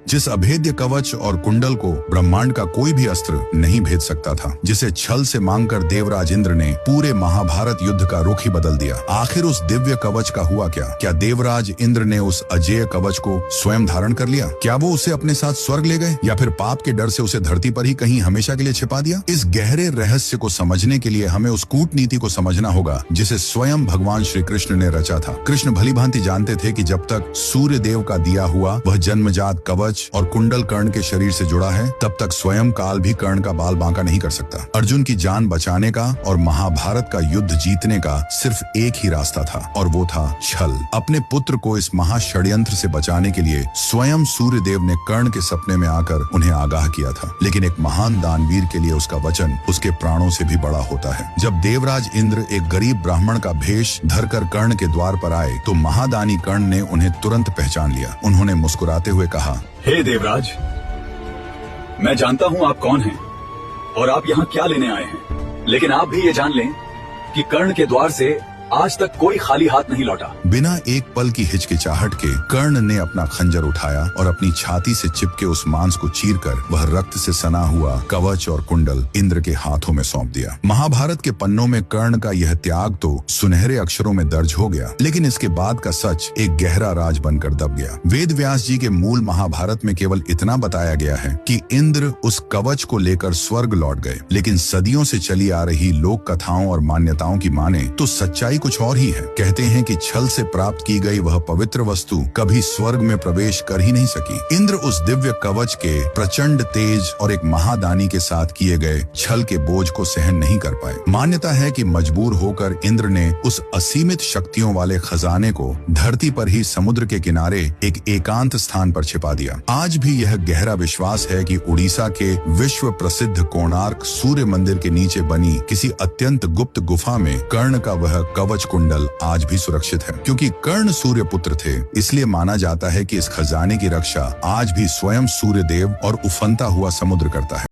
जिस अभेद्य कवच और कुंडल को ब्रह्मांड का कोई भी अस्त्र नहीं भेद सकता था, जिसे छल से मांगकर देवराज इंद्र ने पूरे महाभारत युद्ध का रुख ही बदल दिया। आखिर उस दिव्य कवच का हुआ क्या? क्या देवराज इंद्र ने उस अजेय कवच को स्वयं धारण कर लिया? क्या वो उसे अपने साथ स्वर्ग ले गए, या फिर पाप के डर से उसे धरती पर ही कहीं हमेशा के लिए छिपा दिया? इस गहरे रहस्य को समझने के लिए हमें उस कूटनीति को समझना होगा जिसे स्वयं भगवान श्री कृष्ण ने रचा था। कृष्ण भलीभांति जानते थे कि जब तक सूर्य देव का दिया हुआ वह जन्मजात कवच और कुंडल कर्ण के शरीर से जुड़ा है, तब तक स्वयं काल भी कर्ण का बाल बांका नहीं कर सकता। अर्जुन की जान बचाने का और महाभारत का युद्ध जीतने का सिर्फ एक ही रास्ता था, और वो था छल। अपने पुत्र को इस महाषड्यंत्र से बचाने के लिए स्वयं सूर्य देव ने कर्ण के सपने में आकर उन्हें आगाह किया था। लेकिन एक महान दानवीर के लिए उसका वचन उसके प्राणों से भी बड़ा होता है। जब देवराज इंद्र एक गरीब ब्राह्मण का भेष धरकर कर्ण के द्वार पर आए तो महादानी कर्ण ने उन्हें तुरंत पहचान लिया। उन्होंने मुस्कुराते हुए कहा, हे देवराज, मैं जानता हूँ आप कौन हैं और आप यहाँ क्या लेने आए हैं, लेकिन आप भी ये जान लें कि कर्ण के द्वार से आज तक कोई खाली हाथ नहीं लौटा। बिना एक पल की हिचकिचाहट के कर्ण ने अपना खंजर उठाया और अपनी छाती से चिपके उस मांस को चीरकर वह रक्त से सना हुआ कवच और कुंडल इंद्र के हाथों में सौंप दिया। महाभारत के पन्नों में कर्ण का यह त्याग तो सुनहरे अक्षरों में दर्ज हो गया, लेकिन इसके बाद का सच एक गहरा राज बनकर दब गया। वेद व्यास जी के मूल महाभारत में केवल इतना बताया गया है कि इंद्र उस कवच को लेकर स्वर्ग लौट गए, लेकिन सदियों से चली आ रही लोक कथाओं और मान्यताओं की माने तो सच्चाई कुछ और ही है। कहते हैं कि छल से प्राप्त की गई वह पवित्र वस्तु कभी स्वर्ग में प्रवेश कर ही नहीं सकी। इंद्र उस दिव्य कवच के प्रचंड तेज और एक महादानी के साथ किए गए छल के बोझ को सहन नहीं कर पाए। मान्यता है कि मजबूर होकर इंद्र ने उस असीमित शक्तियों वाले खजाने को धरती पर ही समुद्र के किनारे एक एकांत स्थान पर छिपा दिया। आज भी यह गहरा विश्वास है कि उड़ीसा के विश्व प्रसिद्ध कोणार्क सूर्य मंदिर के नीचे बनी किसी अत्यंत गुप्त गुफा में कर्ण का वह कवच कुंडल आज भी सुरक्षित है। क्योंकि कर्ण सूर्य पुत्र थे, इसलिए माना जाता है कि इस खजाने की रक्षा आज भी स्वयं सूर्य देव और उफनता हुआ समुद्र करता है।